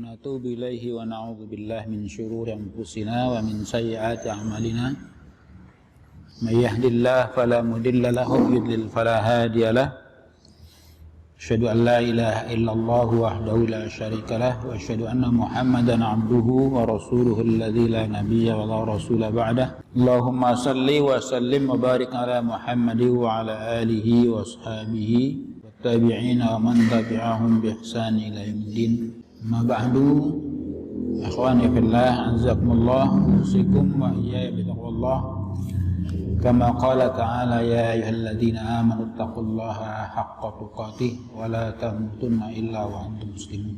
ونتوب إليه ونعوذ بالله من شرور أنفسنا ومن سيئات أعمالنا من يهد الله فلا مضل له ومن يضلل فلا هادي له أشهد أن لا إله إلا الله وحده لا شريك له وأشهد أن محمدا عبده ورسوله الذي لا نبي ولا رسول بعده اللهم صل وسلم وبارك على محمد وعلى آله وأصحابه والتابعين ومن تبعهم بإحسان إلى يوم الدين ما بعد أخواني في الله أعزكم الله أوصيكم وإياي بتقوى الله كما قال تعالى يا أيها الذين آمنوا اتقوا الله حق تقاته ولا تموتن إلا وأنتم مسلمون.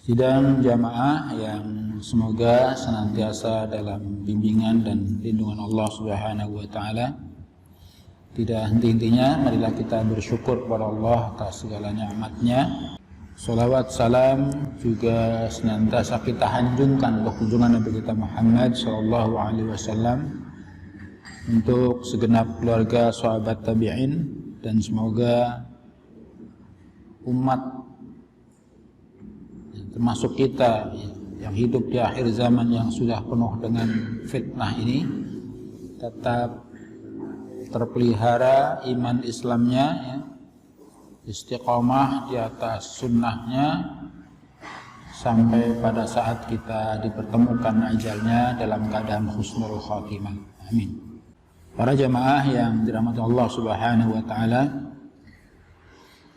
Sidang jamaah yang semoga senantiasa dalam bimbingan dan lindungan Allah Subhanahu wa taala. Tidak henti-hentinya marilah kita bersyukur kepada Allah atas segala nikmat-Nya. Salawat salam juga senantiasa kita hanjungkan untuk junjungan Nabi kita Muhammad sallallahu alaihi wasallam, untuk segenap keluarga sahabat tabi'in, dan semoga umat termasuk kita yang hidup di akhir zaman yang sudah penuh dengan fitnah ini tetap terpelihara iman Islamnya, istiqomah di atas sunnahnya sampai pada saat kita dipertemukan ajalnya dalam keadaan husnul khatimah. Amin. Para jamaah yang dirahmati Allah Subhanahu wa taala,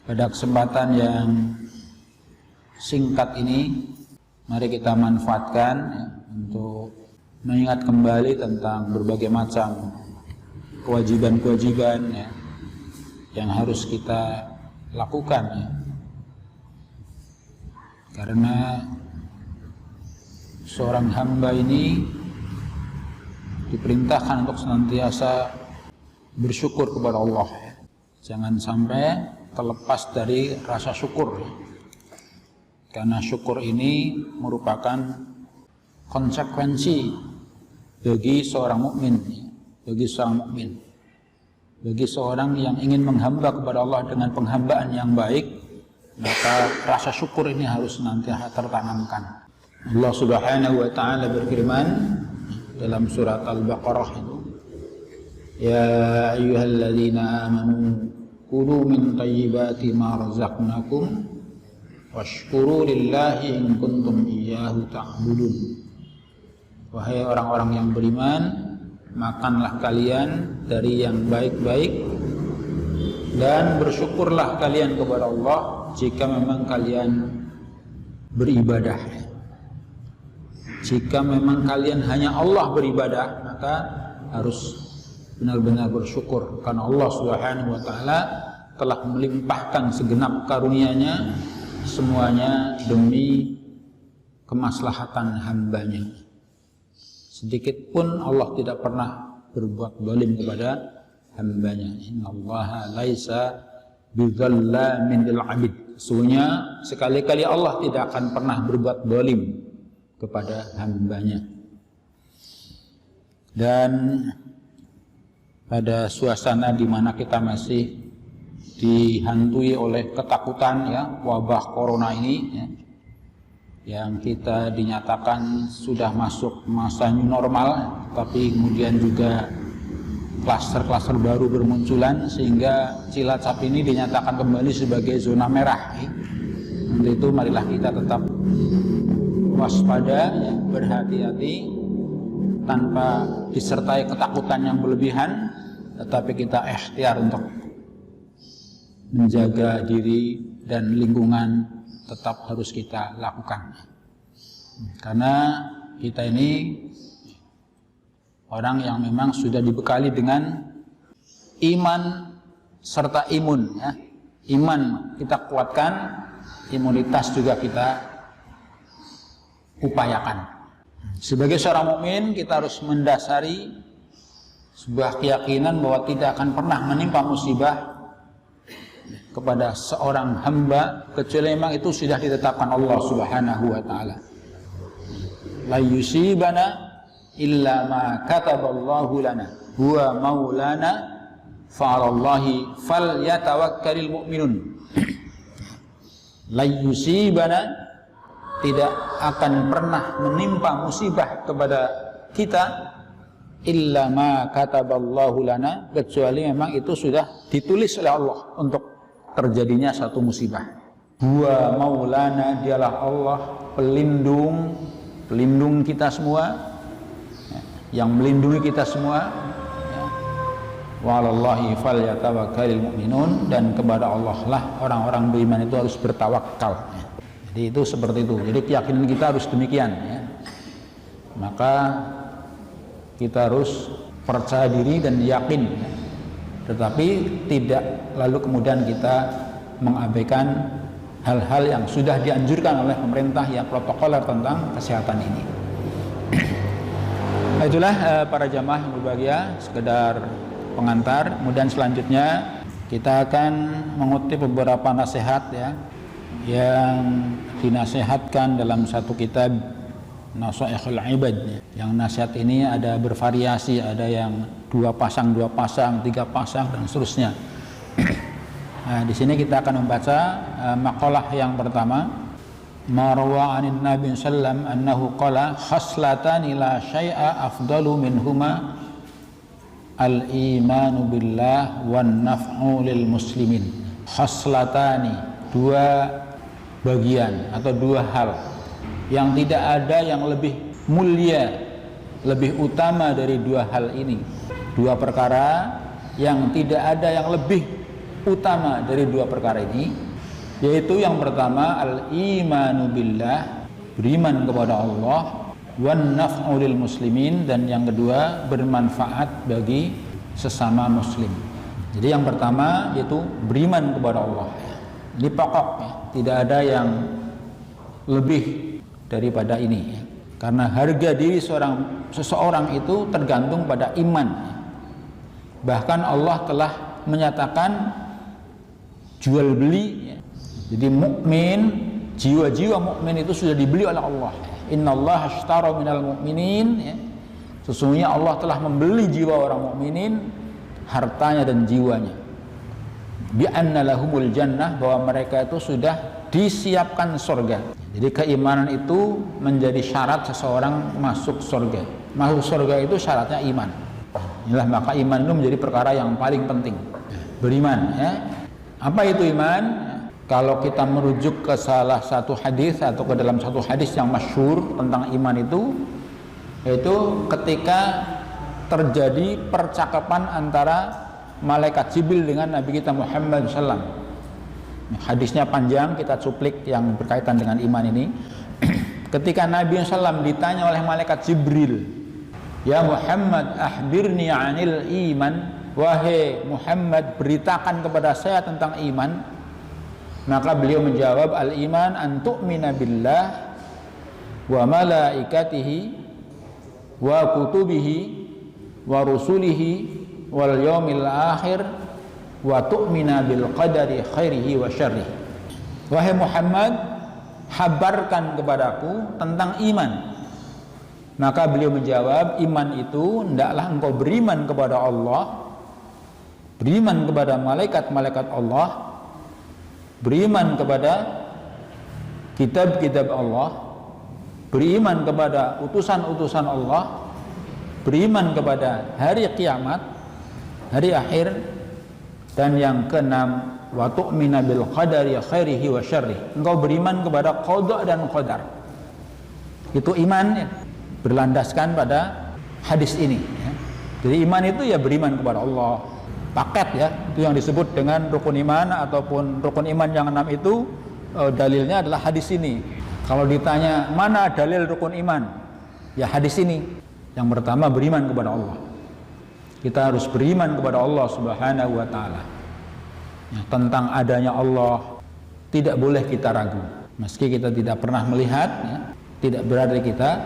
pada kesempatan yang singkat ini mari kita manfaatkan untuk mengingat kembali tentang berbagai macam kewajiban-kewajiban yang harus kita lakukan karena seorang hamba ini diperintahkan untuk senantiasa bersyukur kepada Allah. Jangan sampai terlepas dari rasa syukur, karena syukur ini merupakan konsekuensi bagi seorang mukmin, bagi seorang yang ingin menghamba kepada Allah dengan penghambaan yang baik, maka rasa syukur ini harus senantiasa tertanamkan. Allah Subhanahu wa taala berfirman dalam surat Al-Baqarah itu, ya ayyuhalladzina amanu kulu min thayyibati ma razaqnakum washkuru lillahi in kuntum iyyahu ta'budun. Wahai orang-orang yang beriman, makanlah kalian dari yang baik-baik dan bersyukurlah kalian kepada Allah jika memang kalian beribadah. Jika memang kalian hanya Allah beribadah, maka harus benar-benar bersyukur karena Allah Subhanahu wa taala telah melimpahkan segenap karunia-Nya semuanya demi kemaslahatan hambanya. Sedikit pun Allah tidak pernah berbuat zalim kepada hambanya. Innallaha laisa bidzallamin lil 'abid. Sesungguhnya sekali-kali Allah tidak akan pernah berbuat zalim kepada hambanya. Dan pada suasana di mana kita masih dihantui oleh ketakutan wabah corona ini yang kita dinyatakan sudah masuk masa new normal, tapi kemudian juga klaster-klaster baru bermunculan sehingga Cilacap ini dinyatakan kembali sebagai zona merah. Untuk itu marilah kita tetap waspada, berhati-hati tanpa disertai ketakutan yang berlebihan, tetapi kita ikhtiar untuk menjaga diri dan lingkungan tetap harus kita lakukan. Karena kita ini orang yang memang sudah dibekali dengan iman serta imun. Iman kita kuatkan, imunitas juga kita upayakan. Sebagai seorang mukmin kita harus mendasari sebuah keyakinan bahwa tidak akan pernah menimpa musibah kepada seorang hamba kecuali memang itu sudah ditetapkan Allah Subhanahu wa taala. La yusibana illa ma kataballahu lana huwa maulana fa'alallahi falyatawakkalul mu'minun. La yusibana tidak akan pernah menimpa musibah kepada kita illa ma kataballahu lana, kecuali memang itu sudah ditulis oleh Allah untuk terjadinya satu musibah. Huwa maulana, dialah Allah pelindung kita semua, yang melindungi kita semua. Wa 'alallahi falyatawakkalul mu'minun, dan kepada Allah lah orang-orang beriman itu harus bertawakal. Jadi itu seperti itu. Jadi keyakinan kita harus demikian ya. Maka kita harus percaya diri dan yakin ya. Tetapi tidak lalu kemudian kita mengabaikan hal-hal yang sudah dianjurkan oleh pemerintah yang protokoler tentang kesehatan ini. Itulah para jamaah yang berbahagia, sekedar pengantar. Kemudian selanjutnya kita akan mengutip beberapa nasihat ya, yang dinasihatkan dalam satu kitab Nasaihul Ibad. Yang nasihat ini ada bervariasi, ada yang 2 pasang, 3 pasang dan seterusnya. Nah, di sini kita akan membaca maqalah yang pertama. Marwa 'anin Nabi sallam annahu qala khaslatani la syai'a afdalu minhuma al-imanu billah wan naf'u lil muslimin. Khaslatani, 2 bagian atau 2 hal yang tidak ada yang lebih mulia, lebih utama dari 2 hal ini. 2 perkara yang tidak ada yang lebih utama dari 2 perkara ini, yaitu yang pertama al-imanu billah, beriman kepada Allah, wan naf'u lil muslimin, dan yang kedua bermanfaat bagi sesama muslim. Jadi yang pertama yaitu beriman kepada Allah. Ini pokok ya. Tidak ada yang lebih daripada ini ya. Karena harga diri seseorang itu tergantung pada iman ya. Bahkan Allah telah menyatakan jual beli ya. Jadi mukmin, jiwa-jiwa mukmin itu sudah dibeli oleh Allah. Innallaha ashtara minal mu'minin ya. Sesungguhnya Allah telah membeli jiwa orang mukminin, hartanya dan jiwanya. Bi anna lahumul jannah, bahwa mereka itu sudah disiapkan surga. Jadi keimanan itu menjadi syarat seseorang masuk surga. Masuk surga itu syaratnya iman. Inilah maka iman itu menjadi perkara yang paling penting. Beriman ya. Apa itu iman? Kalau kita merujuk ke salah satu hadis atau ke dalam satu hadis yang masyhur tentang iman itu, yaitu ketika terjadi percakapan antara malaikat Jibril dengan Nabi kita Muhammad SAW. Hadisnya panjang, kita cuplik yang berkaitan dengan iman ini. Ketika Nabi SAW ditanya oleh malaikat Jibril, ya Muhammad, akhbirni anil iman, wahai Muhammad, beritakan kepada saya tentang iman. Maka beliau menjawab, al-iman an tu'mina billah wa malaikatihi wa kutubihi wa rusulihi wal yaumil akhir wa tu'mina bil qadari khairihi wa syarrihi. Wahai Muhammad, habarkan kepadaku tentang iman. Maka beliau menjawab, iman itu hendaklah engkau beriman kepada Allah, beriman kepada malaikat-malaikat Allah, beriman kepada kitab-kitab Allah, beriman kepada utusan-utusan Allah, beriman kepada hari kiamat, hari akhir, dan yang keenam, wa tu'mina bil qadari khairihi wa syarrihi. Engkau beriman kepada qada dan qadar. Itu iman ya, berlandaskan pada hadis ini ya. Jadi iman itu ya beriman kepada Allah. Paket ya, itu yang disebut dengan rukun iman ataupun rukun iman yang 6 itu dalilnya adalah hadis ini. Kalau ditanya mana dalil rukun iman, ya hadis ini. Yang pertama beriman kepada Allah. Kita harus beriman kepada Allah Subhanahu wa taala. Ya, tentang adanya Allah tidak boleh kita ragu. Meski kita tidak pernah melihat ya, tidak berarti kita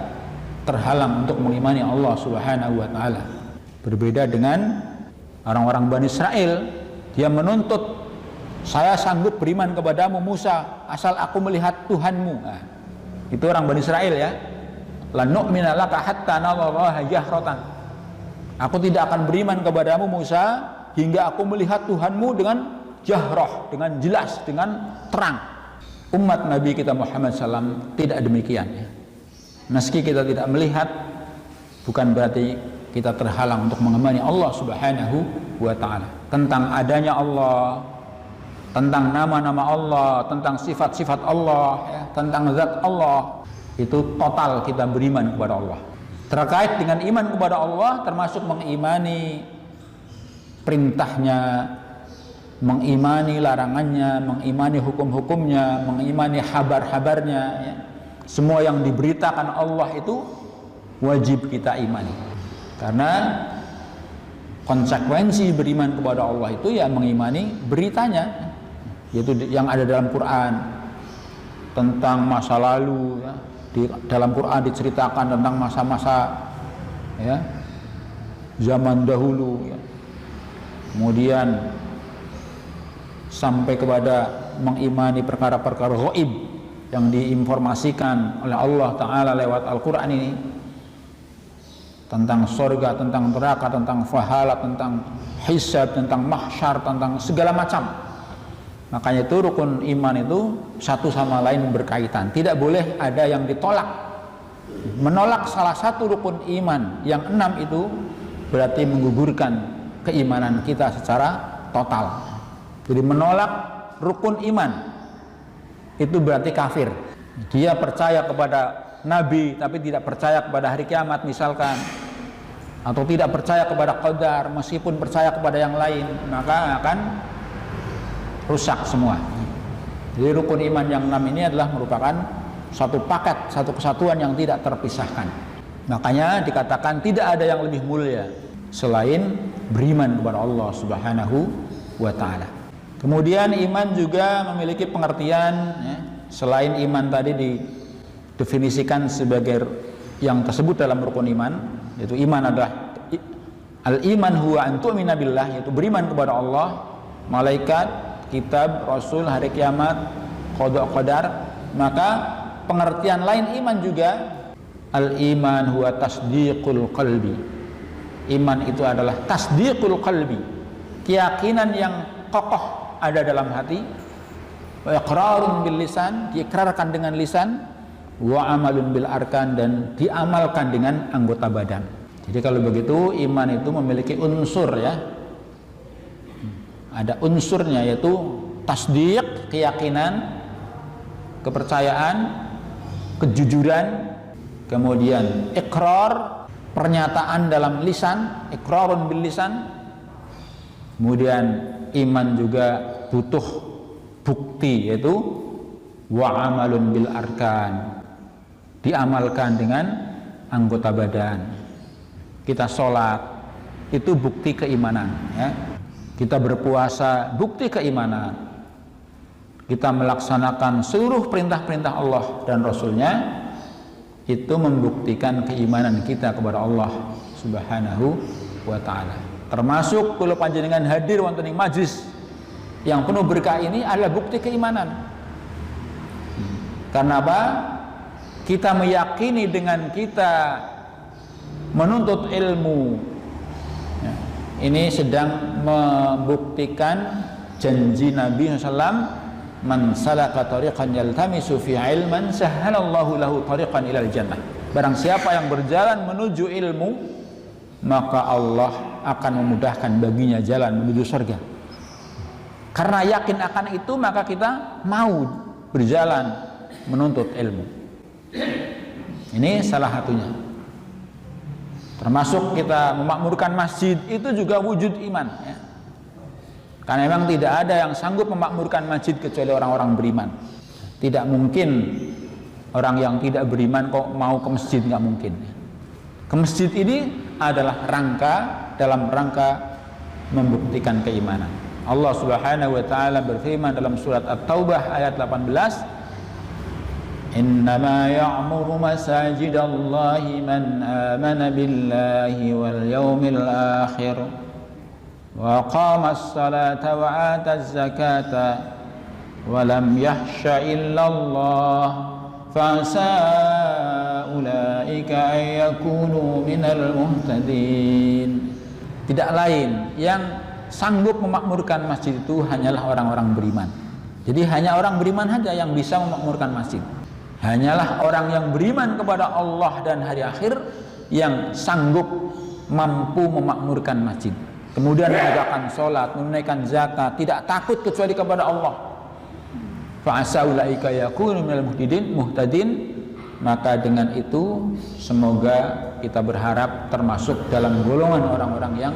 terhalang untuk mengimani Allah Subhanahu wa taala. Berbeda dengan orang-orang Bani Israel, dia menuntut, saya sanggup beriman kepadamu Musa asal aku melihat Tuhanmu. Nah, itu orang Bani Israel ya. La nu'mina laka hatta narallaha jahratan. Aku tidak akan beriman kepadamu Musa hingga aku melihat Tuhanmu dengan jahrah, dengan jelas, dengan terang. umat Nabi kita Muhammad SAW tidak demikian ya. Meski kita tidak melihat, bukan berarti kita terhalang untuk mengemani Allah Subhanahu wa ta'ala. Tentang adanya Allah, tentang nama-nama Allah, tentang sifat-sifat Allah ya, tentang zat Allah, itu total kita beriman kepada Allah. Terkait dengan iman kepada Allah termasuk mengimani perintahnya, mengimani larangannya, mengimani hukum-hukumnya, mengimani kabar-kabarnya ya. Semua yang diberitakan Allah itu wajib kita imani. Karena konsekuensi beriman kepada Allah itu ya mengimani beritanya, yaitu yang ada dalam Quran tentang masa lalu ya. Di dalam Quran diceritakan tentang masa-masa ya, zaman dahulu ya. Kemudian sampai kepada mengimani perkara-perkara ghaib yang diinformasikan oleh Allah Ta'ala lewat Al-Quran ini, tentang surga, tentang neraka, tentang fahala, tentang hisab, tentang mahsyar, tentang segala macam. Makanya itu rukun iman itu satu sama lain berkaitan, tidak boleh ada yang ditolak. Menolak salah satu rukun iman yang 6 itu berarti menggugurkan keimanan kita secara total. Jadi menolak rukun iman itu berarti kafir. Dia percaya kepada Nabi tapi tidak percaya kepada hari kiamat misalkan, atau tidak percaya kepada qadar meskipun percaya kepada yang lain, maka akan rusak semua. Jadi rukun iman yang 6 ini adalah merupakan satu paket, satu kesatuan yang tidak terpisahkan. Makanya dikatakan tidak ada yang lebih mulia selain beriman kepada Allah Subhanahu wa ta'ala. Kemudian iman juga memiliki pengertian ya, selain iman tadi didefinisikan sebagai yang tersebut dalam rukun iman, yaitu iman adalah al-iman huwa an tu'mina billah, yaitu beriman kepada Allah, malaikat, kitab, rasul, hari kiamat, qada qadar. Maka pengertian lain iman juga al-iman huwa tasdiqul qalbi. Iman itu adalah tasdiqul qalbi, keyakinan yang kokoh ada dalam hati, wa iqrarun bil lisan, diikrarkan dengan lisan, wa amalun bil arkan, dan diamalkan dengan anggota badan. Jadi kalau begitu iman itu memiliki unsur ya, ada unsurnya, yaitu tasdiq, keyakinan, kepercayaan, kejujuran, kemudian iqrar, pernyataan dalam lisan, iqrarun bil lisan. Kemudian iman juga butuh bukti, yaitu wa amalun bil arkan, diamalkan dengan anggota badan. Kita sholat itu bukti keimanan ya. Kita berpuasa bukti keimanan. Kita melaksanakan seluruh perintah-perintah Allah dan Rasulnya, itu membuktikan keimanan kita kepada Allah Subhanahu wa ta'ala. Termasuk kalau panjenengan hadir wonten ing majlis yang penuh berkah ini adalah bukti keimanan. Karena apa? Kita meyakini dengan kita menuntut ilmu ya, ini sedang membuktikan janji Nabi SAW, man salaka tariqan yaltamisu fi ilman sahhalallahu lahu tariqan ilal jannah. Barang siapa yang berjalan menuju ilmu, maka Allah akan memudahkan baginya jalan menuju surga. Karena yakin akan itu, maka kita mau berjalan menuntut ilmu. Ini salah satunya. Termasuk kita memakmurkan masjid, itu juga wujud iman ya. Karena memang tidak ada yang sanggup memakmurkan masjid kecuali orang-orang beriman. Tidak mungkin orang yang tidak beriman kok mau ke masjid, nggak mungkin. Ke masjid ini adalah dalam rangka membuktikan keimanan. Allah Subhanahu wa ta'ala berfirman dalam surat At-Taubah ayat 18, innama ya'muru masajidallahi man amana billahi wal yawmil akhir wa aqamas salata wa ataz zakata wa lam yahsha illallah fa'asa ulaika ay yakunu minal muhtadin. Tidak lain yang sanggup memakmurkan masjid itu hanyalah orang-orang beriman. Jadi hanya orang beriman saja yang bisa memakmurkan masjid. Hanyalah orang yang beriman kepada Allah dan hari akhir yang sanggup mampu memakmurkan masjid. Kemudian menegakkan sholat, menunaikan zakat, tidak takut kecuali kepada Allah. Fa'asa ulaika yakunu minal muhtadin. Maka dengan itu semoga kita berharap termasuk dalam golongan orang-orang yang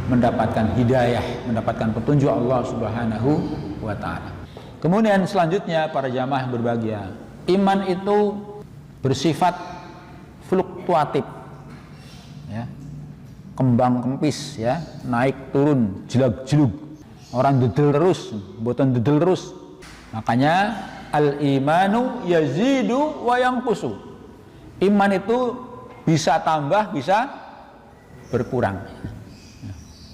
mendapatkan hidayah, mendapatkan petunjuk Allah Subhanahu wa ta'ala. Kemudian selanjutnya para jamaah berbahagia, iman itu bersifat fluktuatif, ya, kembang kempis, ya, naik turun, jelag-jelug, orang dedel terus, boten dedel terus. Makanya al-imanu yazidu wa yanqusu. Iman itu bisa tambah, bisa berkurang,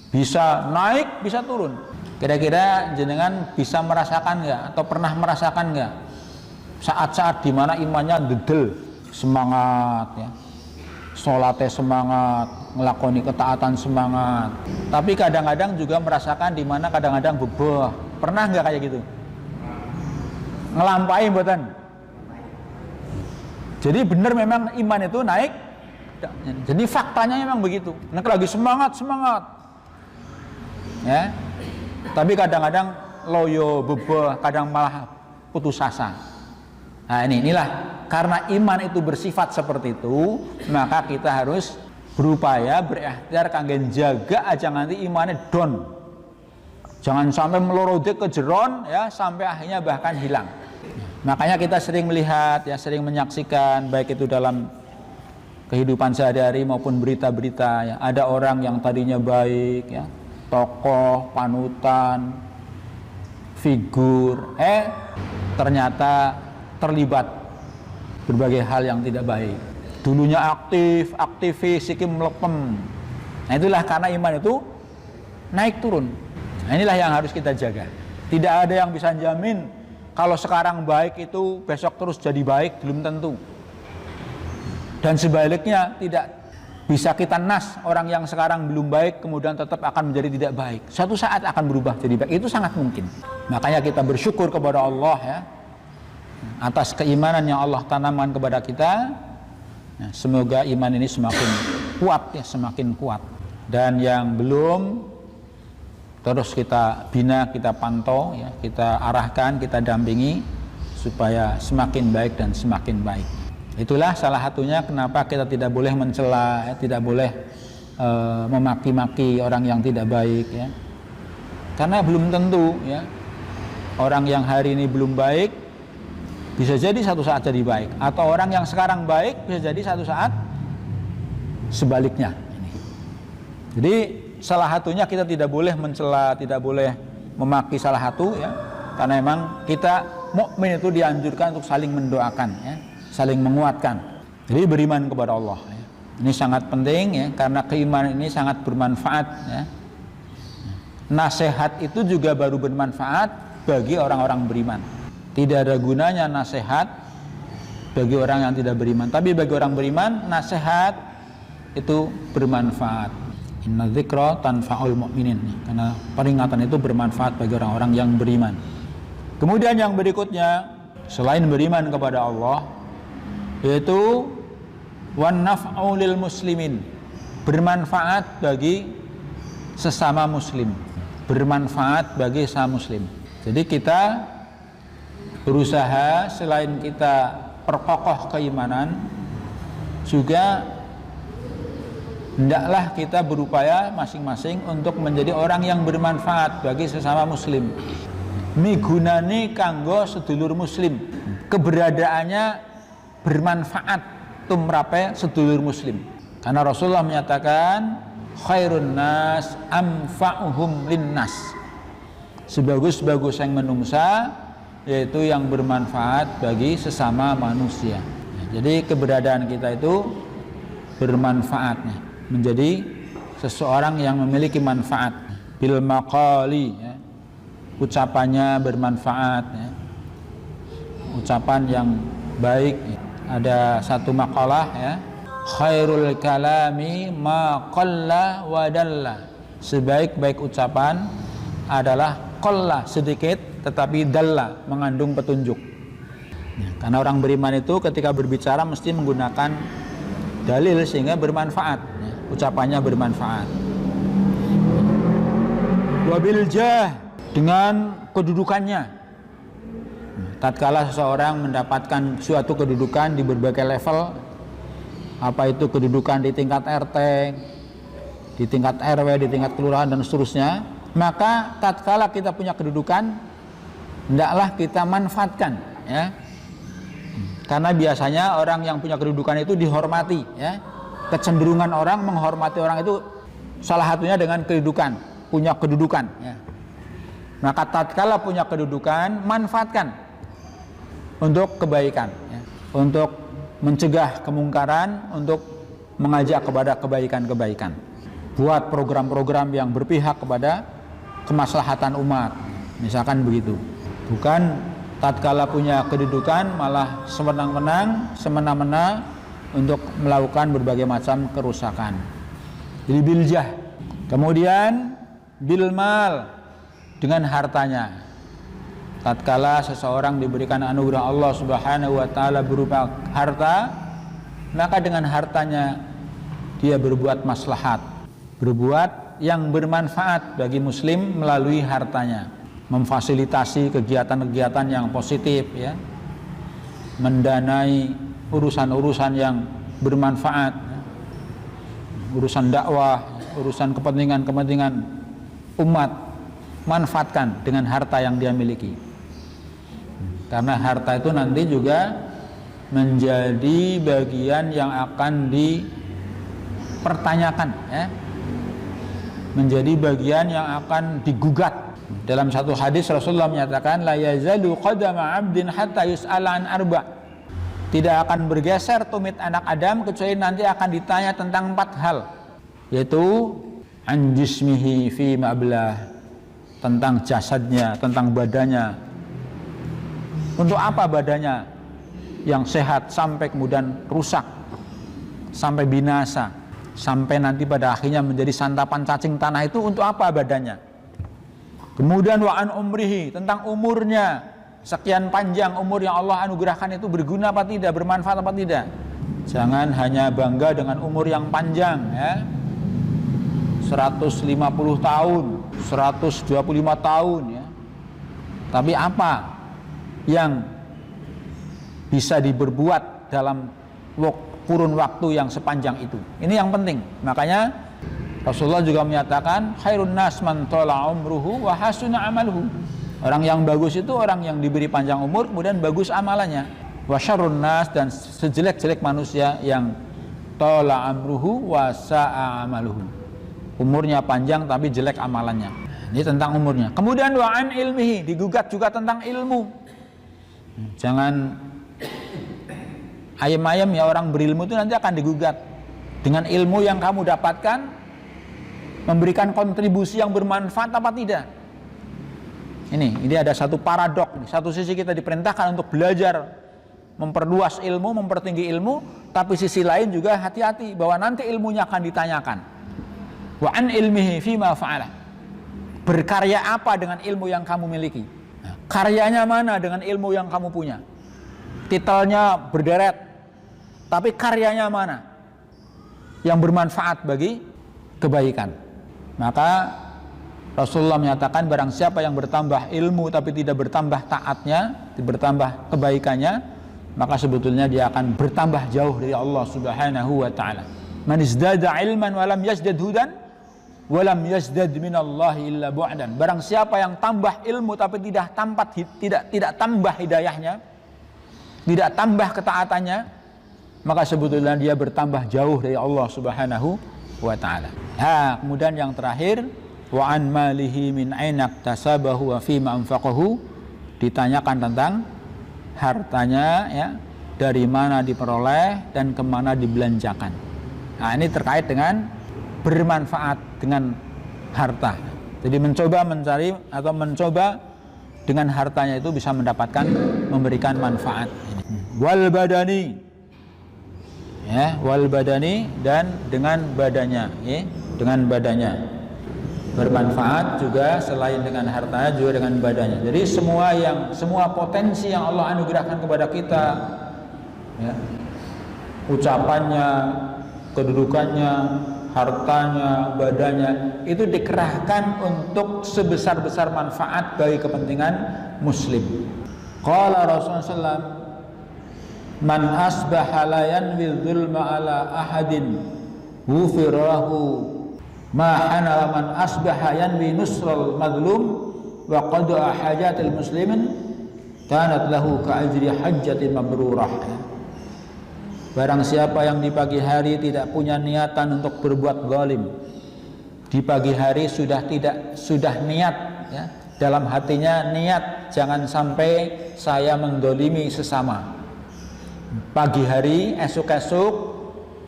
bisa naik, bisa turun. Kira-kira jenengan bisa merasakan nggak atau pernah merasakan nggak saat-saat dimana imannya dedel, semangat, ya, sholatnya semangat, ngelakoni ketaatan semangat, tapi kadang-kadang juga merasakan dimana kadang-kadang bebah. Pernah nggak kayak gitu? Ngelampai mboten? Jadi benar memang iman itu naik. Jadi faktanya memang begitu. Nek lagi semangat, ya. Tapi kadang-kadang loyo, bebah, kadang malah putus asa. Nah inilah karena iman itu bersifat seperti itu, maka kita harus berupaya berikhtiar kangge jaga aja nanti imannya down. Jangan sampai melorode ke jeron, ya, sampai akhirnya bahkan hilang. Makanya kita sering melihat, ya, sering menyaksikan baik itu dalam kehidupan sehari-hari maupun berita-berita, ya, ada orang yang tadinya baik, ya, tokoh, panutan, figur, ternyata terlibat berbagai hal yang tidak baik. Dulunya aktif, aktivis, sikim melepem. Nah itulah karena iman itu naik turun. Nah inilah yang harus kita jaga. Tidak ada yang bisa jamin kalau sekarang baik itu besok terus jadi baik, belum tentu. Dan sebaliknya tidak bisa kita nas orang yang sekarang belum baik kemudian tetap akan menjadi tidak baik. Suatu saat akan berubah jadi baik. Itu sangat mungkin. Makanya kita bersyukur kepada Allah, ya, atas keimanan yang Allah tanamkan kepada kita. Nah, semoga iman ini semakin kuat, ya, semakin kuat. Dan yang belum terus kita bina, kita pantau, ya, kita arahkan, kita dampingi supaya semakin baik dan semakin baik. Itulah salah satunya kenapa kita tidak boleh mencela, ya, tidak boleh memaki-maki orang yang tidak baik, ya. Karena belum tentu, ya, orang yang hari ini belum baik bisa jadi satu saat jadi baik, atau orang yang sekarang baik bisa jadi satu saat sebaliknya. Jadi salah satunya kita tidak boleh mencela, tidak boleh memaki salah satu, ya, karena memang kita mukmin itu dianjurkan untuk saling mendoakan, ya, saling menguatkan. Jadi beriman kepada Allah, ya. Ini sangat penting, ya, karena keimanan ini sangat bermanfaat, ya. Nasihat itu juga baru bermanfaat bagi orang-orang beriman. Tidak ada gunanya nasihat bagi orang yang tidak beriman, tapi bagi orang beriman nasihat itu bermanfaat. Inna dzikra tanfa'ul mu'minin, karena peringatan itu bermanfaat bagi orang-orang yang beriman. Kemudian yang berikutnya selain beriman kepada Allah, yaitu wan naf'u lil muslimin, bermanfaat bagi sesama muslim, bermanfaat bagi sesama muslim. Jadi kita berusaha selain kita perkokoh keimanan, juga hendaklah kita berupaya masing-masing untuk menjadi orang yang bermanfaat bagi sesama muslim. Migunani kanggo sedulur muslim, keberadaannya bermanfaat tumrape sedulur muslim. Karena Rasulullah menyatakan khairun nas anfa'uhum linnas, sebagus-bagus yang menungsa yaitu yang bermanfaat bagi sesama manusia. Jadi keberadaan kita itu bermanfaat, menjadi seseorang yang memiliki manfaat. Bil maqali, ya, ucapannya bermanfaat, ya, ucapan yang baik. Ada satu makalah, ya, khairul kalami ma qalla wa dalla, sebaik-baik ucapan adalah qalla sedikit tetapi dalla, mengandung petunjuk. Ya, karena orang beriman itu ketika berbicara mesti menggunakan dalil sehingga bermanfaat, ya, ucapannya bermanfaat. Wabil jah, dengan kedudukannya. Tatkala seseorang mendapatkan suatu kedudukan di berbagai level, apa itu kedudukan di tingkat RT, di tingkat RW, di tingkat kelurahan dan seterusnya, maka tatkala kita punya kedudukan, hendaklah kita manfaatkan, ya. Karena biasanya orang yang punya kedudukan itu dihormati, ya. Kecenderungan orang menghormati orang itu salah satunya dengan kedudukan, punya kedudukan, ya. Maka tatkala punya kedudukan, manfaatkan untuk kebaikan, ya. Untuk mencegah kemungkaran, untuk mengajak kepada kebaikan-kebaikan. Buat program-program yang berpihak kepada kemaslahatan umat, misalkan begitu. Bukan tatkala punya kedudukan malah semena-mena untuk melakukan berbagai macam kerusakan. Jadi biljah. Kemudian bilmal, dengan hartanya. Tatkala seseorang diberikan anugerah Allah Subhanahu wa taala berupa harta, maka dengan hartanya dia berbuat maslahat, berbuat yang bermanfaat bagi muslim melalui hartanya, memfasilitasi kegiatan-kegiatan yang positif, ya, mendanai urusan-urusan yang bermanfaat, urusan dakwah, urusan kepentingan-kepentingan umat, manfaatkan dengan harta yang dia miliki. Karena harta itu nanti juga menjadi bagian yang akan dipertanyakan, ya, menjadi bagian yang akan digugat. Dalam satu hadis Rasulullah menyatakan, la yazalu qadama 'abdin hatta yus'ala an arba'. Tidak akan bergeser tumit anak Adam kecuali nanti akan ditanya tentang 4 hal, yaitu an jismihi fi ma'blah, tentang jasadnya, tentang badannya. Untuk apa badannya yang sehat sampai kemudian rusak, sampai binasa, sampai nanti pada akhirnya menjadi santapan cacing tanah, itu untuk apa badannya? Kemudian wa'an umrihi, tentang umurnya, sekian panjang umur yang Allah anugerahkan itu berguna apa tidak, bermanfaat apa tidak. Jangan hanya bangga dengan umur yang panjang, ya, 150 tahun, 125 tahun, ya. Tapi apa yang bisa diberbuat dalam kurun waktu yang sepanjang itu? Ini yang penting. Makanya Rasulullah juga menyatakan, khairun nas man tala umruhu wa hasuna amaluhu. Orang yang bagus itu orang yang diberi panjang umur kemudian bagus amalannya. Wa syarrun nas, dan sejelek-jelek manusia yang tala umruhu wa sa'a amaluhu. Umurnya panjang tapi jelek amalannya. Ini tentang umurnya. Kemudian wa'an ilmihi, digugat juga tentang ilmu. Jangan ayam-ayam, ya, orang berilmu itu nanti akan digugat. Dengan ilmu yang kamu dapatkan, memberikan kontribusi yang bermanfaat apa tidak? Ini ada satu paradok. Satu sisi kita diperintahkan untuk belajar, memperluas ilmu, mempertinggi ilmu, tapi sisi lain juga hati-hati bahwa nanti ilmunya akan ditanyakan. Wa an ilmihi fima fa'ala. Berkarya apa dengan ilmu yang kamu miliki? Karyanya mana dengan ilmu yang kamu punya? Titelnya berderet, tapi karyanya mana yang bermanfaat bagi kebaikan? Maka Rasulullah menyatakan, barang siapa yang bertambah ilmu tapi tidak bertambah taatnya, bertambah kebaikannya, maka sebetulnya dia akan bertambah jauh dari Allah Subhanahu wa taala. Man izdada ilman wa lam yazdad hudan walam yazdad minallahi illa bu'dan. Barang siapa yang tambah ilmu tapi tidak tambah hidayahnya, tidak tambah ketaatannya, maka sebetulnya dia bertambah jauh dari Allah Subhanahu wa taala. Kemudian yang terakhir, wa an malihi min aina tasabahu wa fima anfaqahu, ditanyakan tentang hartanya, ya, dari mana diperoleh dan kemana dibelanjakan. Ini terkait dengan bermanfaat dengan harta. Jadi mencoba mencari atau mencoba dengan hartanya itu bisa mendapatkan, memberikan manfaat. Wal badani, ya, wal badani, dan dengan badannya, ya, dengan badannya. bermanfaat juga selain dengan hartanya juga dengan badannya. Jadi semua potensi yang Allah anugerahkan kepada kita, ya, ucapannya, kedudukannya, hartanya, badannya, itu dikerahkan untuk sebesar-besar manfaat bagi kepentingan muslim. Qala Rasulullah SAW, man asbaha la yanwi dzulma ala ahadin ghufirahu ma hana man asbaha yanwi nusral madlum wa qada'a hajatil muslimin kanat lahu ka ajri hajjatin mabrurah. Barang siapa yang di pagi hari tidak punya niatan untuk berbuat zalim, di pagi hari sudah niat, ya, dalam hatinya niat jangan sampai saya mendolimi sesama. Pagi hari esuk-esuk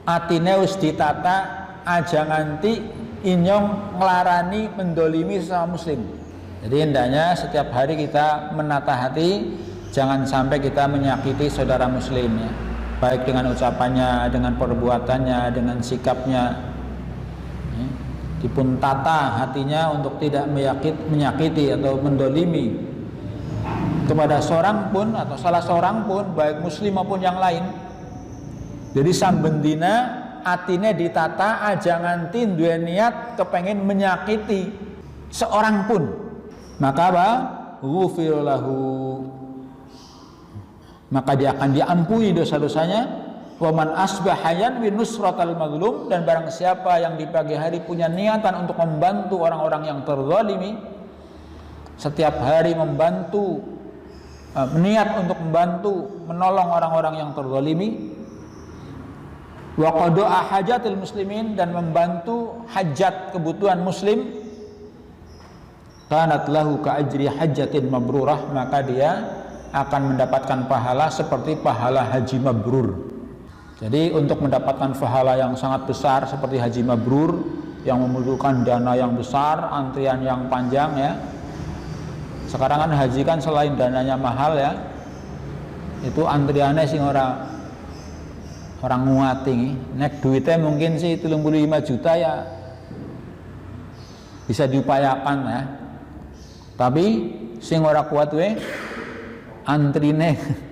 atine wis ditata aja nganti inyong nglarani mendolimi sesama muslim. Jadi hendaknya setiap hari kita menata hati jangan sampai kita menyakiti saudara muslim, ya, baik dengan ucapannya, dengan perbuatannya, dengan sikapnya, ya. Dipun tata hatinya untuk tidak menyakiti atau mendolimi kepada seorang pun atau salah seorang pun, baik muslim maupun yang lain. Jadi sambendina atine ditata aja nganti duwe niat kepengin menyakiti seorang pun, maka apa? Ghufirlahu, maka dia akan diampuni dosa-dosanya. Wa man asbaha yanwi nusratal mazlum, dan barang siapa yang di pagi hari punya niatan untuk membantu orang-orang yang terzalimi, setiap hari membantu, niat untuk membantu menolong orang-orang yang terzalimi, wa qada'a hajatil muslimin, dan membantu hajat kebutuhan muslim, kanat lahu ka ajri hajjatin mabrurah, maka dia akan mendapatkan pahala seperti pahala haji mabrur. Jadi untuk mendapatkan pahala yang sangat besar seperti haji mabrur yang membutuhkan dana yang besar, antrian yang panjang, ya. Sekarang kan haji kan selain dananya mahal, ya, itu antriannya sing orang nguati, nek duitnya mungkin sih 35 juta ya bisa diupayakan, ya. Tapi sing ora kuat we antrine.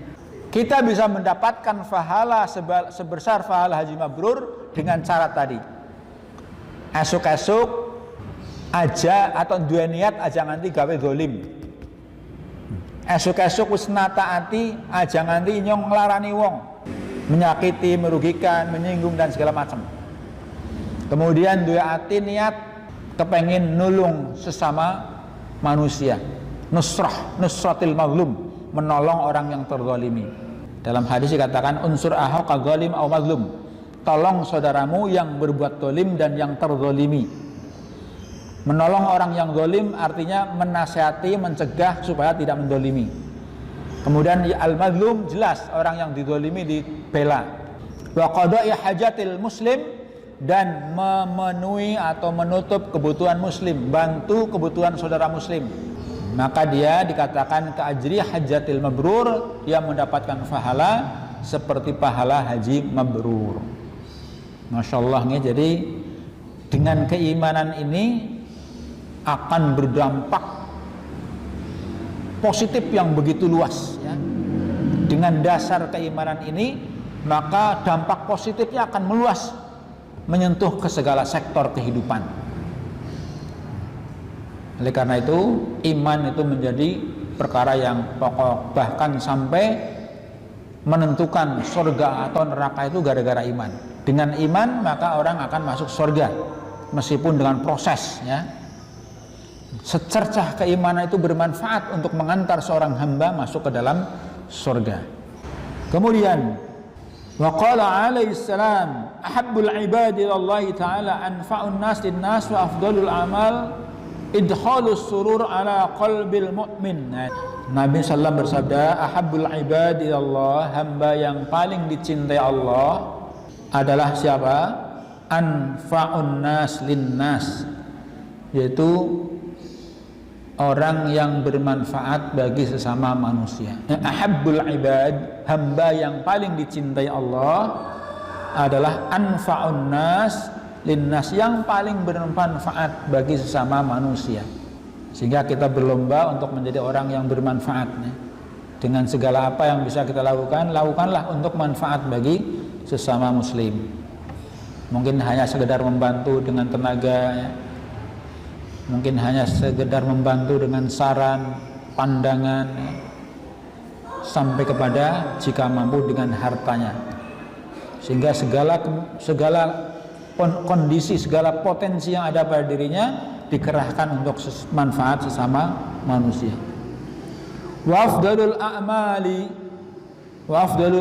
Kita bisa mendapatkan pahala sebesar pahala haji mabrur dengan cara tadi. Esuk-esuk aja atau dua niat aja nganti gawe dolim. Esuk-esuk wis nataati aja nganti nyong nglarani wong, menyakiti, merugikan, menyinggung dan segala macam. Kemudian dua ati niat kepengin nulung sesama manusia. Nusratil mazlum, menolong orang yang terzalimi. Dalam hadis dikatakan unsur ahaq zalim au mazlum, tolong saudaramu yang berbuat zalim dan yang terzalimi. Menolong orang yang zalim artinya menasihati, mencegah supaya tidak mendolimi. Kemudian al-mazlum jelas orang yang didolimi dibela. Wa qada'i hajatil muslim, dan memenuhi atau menutup kebutuhan muslim, bantu kebutuhan saudara muslim. Maka dia dikatakan ke ajri hajatil mabrur, yang mendapatkan pahala seperti pahala haji mabrur. Masya Allah, ya. Jadi dengan keimanan ini akan berdampak positif yang begitu luas, ya. Dengan dasar keimanan ini maka dampak positifnya akan meluas, menyentuh ke segala sektor kehidupan. Oleh karena itu iman itu menjadi perkara yang pokok, bahkan sampai menentukan surga atau neraka itu gara-gara iman. Dengan iman maka orang akan masuk surga meskipun dengan proses, ya. Secercah keimanan itu bermanfaat untuk mengantar seorang hamba masuk ke dalam surga. Kemudian wa qala alaihi salam ahabbul ibadi lillahi ta'ala anfa'un nas linnas wa afdalul amal idkhalus surur ala qalbil mu'min. Nabi sallallahu bersabda, ahabbul ibadi Allah, hamba yang paling dicintai Allah adalah siapa? Anfa'un nas linnas, yaitu orang yang bermanfaat bagi sesama manusia. Ahabbul ibad, hamba yang paling dicintai Allah adalah anfa'un nas linnas, yang paling bermanfaat bagi sesama manusia. Sehingga kita berlomba untuk menjadi orang yang bermanfaat ya. Dengan segala apa yang bisa kita lakukan, lakukanlah untuk manfaat bagi sesama muslim. Mungkin hanya sekedar membantu dengan tenaga ya. Mungkin hanya sekedar membantu dengan saran, pandangan ya. Sampai kepada jika mampu dengan hartanya. Sehingga segala kondisi, segala potensi yang ada pada dirinya dikerahkan untuk manfaat sesama manusia. Wa afdalul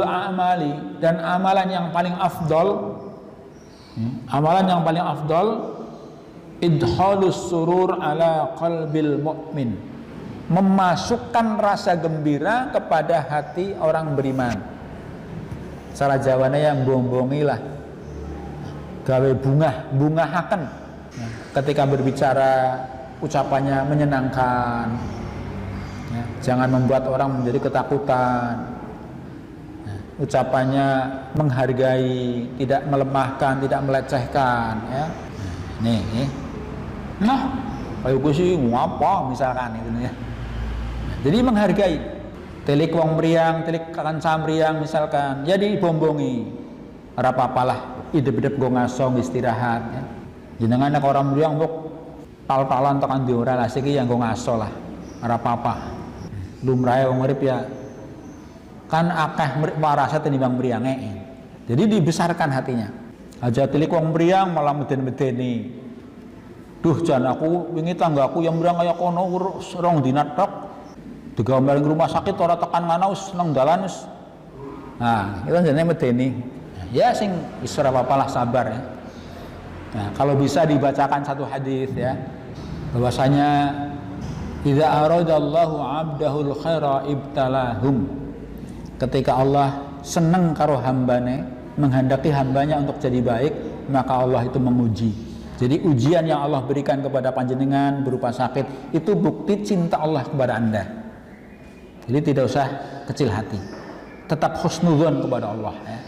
a'mali, dan amalan yang paling afdal idhalus surur ala qalbil mu'min, memasukkan rasa gembira kepada hati orang beriman. Salah jawabannya yang bombongilah, gawe bungahaken ketika berbicara, ucapannya menyenangkan ya, jangan membuat orang menjadi ketakutan ya, ucapannya menghargai, tidak melemahkan, tidak melecehkan ya. Nih nah kayak gue sih ngapa misalkan itu ya. Jadi menghargai, telik wong meriang, telik kanca meriang misalkan, jadi bombongi ora apa-apalah, idep-idep gue ngasong istirahat ya. Jenengan nek orang meriang mbok tal-talan tekan di ora lah siki yang gue ngaso lah ora apa-apa. Lumrahe wong urip ya kan akeh warasa tinimbang meriange. Jadi dibesarkan hatinya. Aja telik wong meriang malah meden-medeni. Duh jan aku wingi tanggaku yang meriang kaya kono rong dina tok. Digambaring rumah sakit ora tekan mana wis nang dalan wis. Nah, itu jenenge medeni. Ya sing wis ora apa-apalah, sabar ya. Nah, kalau bisa dibacakan satu hadis ya, bahwasanya idza aradallahu 'abdahul khaira ibtalahum. Ketika Allah seneng karo hambane, menghendaki hambanya untuk jadi baik, maka Allah itu menguji. Jadi ujian yang Allah berikan kepada panjenengan berupa sakit itu bukti cinta Allah kepada Anda. Jadi tidak usah kecil hati, tetap husnudzon kepada Allah ya.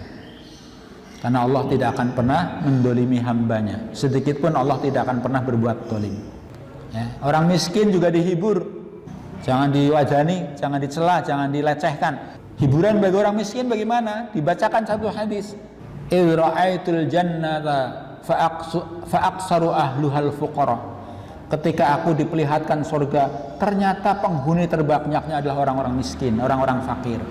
Karena Allah tidak akan pernah mendolimi hambanya. Sedikit pun Allah tidak akan pernah berbuat dolim ya. Orang miskin juga dihibur, jangan diwajani, jangan dicela, jangan dilecehkan. Hiburan bagi orang miskin bagaimana? Dibacakan satu hadis, idh ra'aitul jannata fa'aksaru ahluhal fuqara. Ketika aku diperlihatkan surga, ternyata penghuni terbanyaknya adalah orang-orang miskin, orang-orang fakir.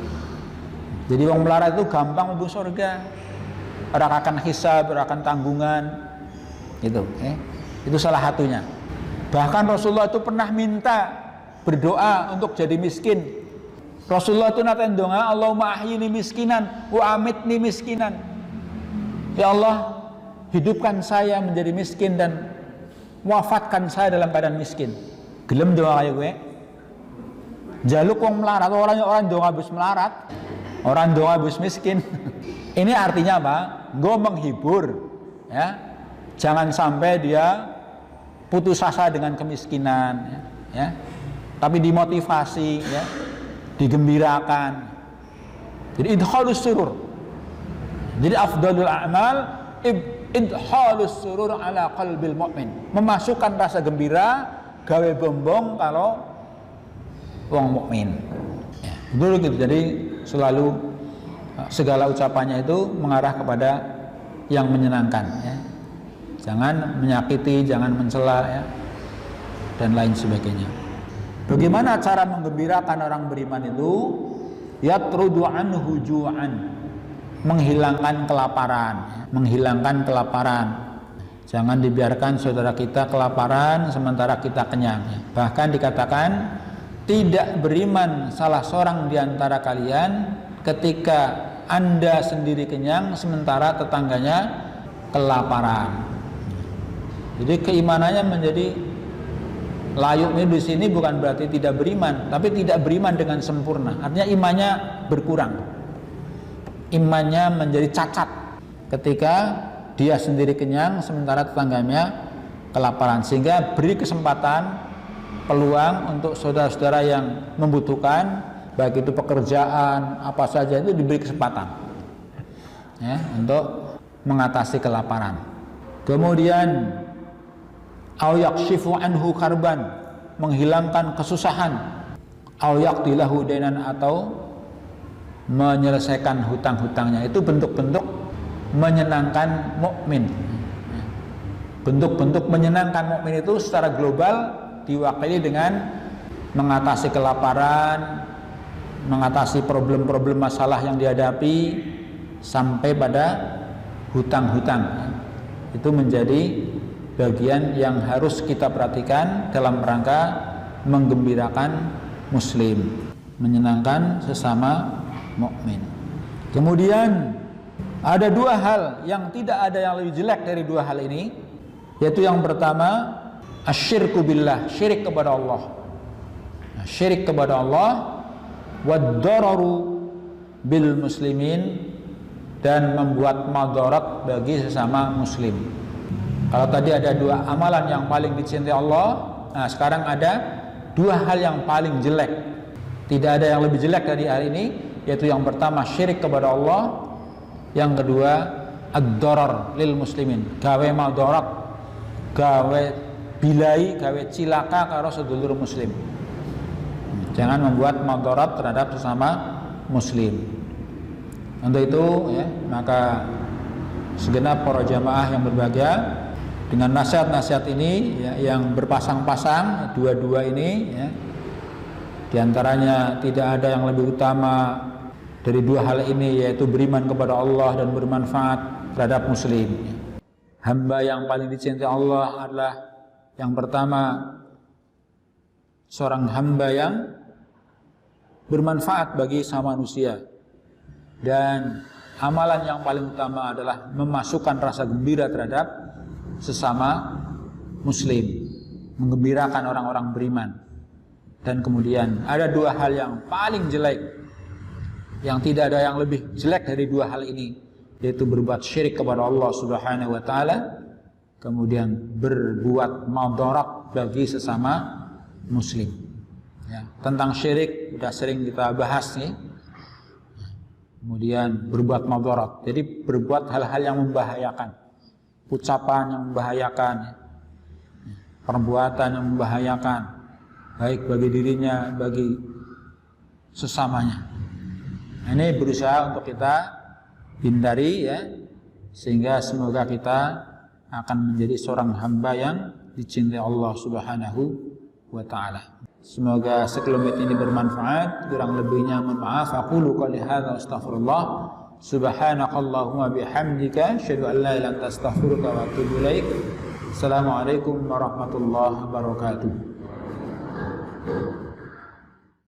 Jadi orang melarat itu gampang mlebu surga. Orang akan hisab, orang akan tanggungan gitu, itu salah satunya. Bahkan Rasulullah itu pernah minta berdoa untuk jadi miskin. Rasulullah itu nate ndonga, Allahumma ahyini miskinan wa amitni miskinan. Ya Allah, hidupkan saya menjadi miskin dan wafatkan saya dalam keadaan miskin. Gelem doa kaya gue. Jaluk wong melarat, orang doa habis melarat, orang doa habis miskin. Ini artinya apa? Gue menghibur ya. Jangan sampai dia putus asa dengan kemiskinan ya. Tapi dimotivasi ya, digembirakan. Jadi idhalus surur. Jadi afdalul a'mal idhalus surur ala qalbil mu'min. Memasukkan rasa gembira, gawe bombong kalau wong mukmin. Ya, betul gitu. Jadi selalu segala ucapannya itu mengarah kepada yang menyenangkan ya. Jangan menyakiti, jangan mencela ya, dan lain sebagainya. Bagaimana cara menggembirakan orang beriman itu? Yatrudu anhu ju'an, menghilangkan kelaparan ya. Menghilangkan kelaparan. Jangan dibiarkan saudara kita kelaparan sementara kita kenyang ya. Bahkan dikatakan tidak beriman salah seorang di antara kalian ketika Anda sendiri kenyang sementara tetangganya kelaparan. Jadi keimanannya menjadi layuk ini di sini bukan berarti tidak beriman, tapi tidak beriman dengan sempurna. Artinya imannya berkurang. Imannya menjadi cacat ketika dia sendiri kenyang sementara tetangganya kelaparan. Sehingga beri kesempatan, peluang untuk saudara-saudara yang membutuhkan, baik itu pekerjaan apa saja, itu diberi kesempatan ya, untuk mengatasi kelaparan. Kemudian au yakshifu anhu karban, menghilangkan kesusahan, au yaqdilahu dainan, atau menyelesaikan hutang-hutangnya. Itu bentuk-bentuk menyenangkan mukmin. Bentuk-bentuk menyenangkan mukmin itu secara global diwakili dengan mengatasi kelaparan, mengatasi problem-problem masalah yang dihadapi, sampai pada hutang-hutang. Itu menjadi bagian yang harus kita perhatikan dalam rangka menggembirakan muslim, menyenangkan sesama mukmin. Kemudian ada dua hal yang tidak ada yang lebih jelek dari dua hal ini, yaitu yang pertama asyirku billah, syirik kepada Allah. Syirik kepada Allah, wad-dararu bil muslimin, dan membuat madarat bagi sesama muslim. Kalau tadi ada dua amalan yang paling dicintai Allah, nah sekarang ada dua hal yang paling jelek. Tidak ada yang lebih jelek dari hal ini, yaitu yang pertama syirik kepada Allah, yang kedua ad-darar lil muslimin, gawe madarat, gawe bilai, gawe cilaka karo sedulur muslim. Jangan membuat madarat terhadap sesama muslim. Untuk itu ya, maka segenap para jamaah yang berbahagia, dengan nasihat-nasihat ini ya, yang berpasang-pasang dua-dua ini ya, diantaranya tidak ada yang lebih utama dari dua hal ini, yaitu beriman kepada Allah dan bermanfaat terhadap muslim. Hamba yang paling dicintai Allah adalah yang pertama seorang hamba yang bermanfaat bagi sama manusia, dan amalan yang paling utama adalah memasukkan rasa gembira terhadap sesama muslim, menggembirakan orang-orang beriman. Dan kemudian ada dua hal yang paling jelek, yang tidak ada yang lebih jelek dari dua hal ini, yaitu berbuat syirik kepada Allah Subhanahu wa taala, kemudian berbuat madarat bagi sesama muslim. Ya, tentang syirik sudah sering kita bahas nih. Kemudian berbuat madarat, jadi berbuat hal-hal yang membahayakan, ucapan yang membahayakan, perbuatan yang membahayakan, baik bagi dirinya, bagi sesamanya. Ini berusaha untuk kita hindari ya, sehingga semoga kita akan menjadi seorang hamba yang dicintai Allah Subhanahu wa taala. Semoga sekelumit ini bermanfaat, kurang lebihnya mohon maaf. Aqulu qouli hadza astaghfirullah, subhanakallahumma bihamdika asyhadu an la ilaha illa anta astaghfiruka wa atubu ilaik. Assalamualaikum warahmatullahi wabarakatuh.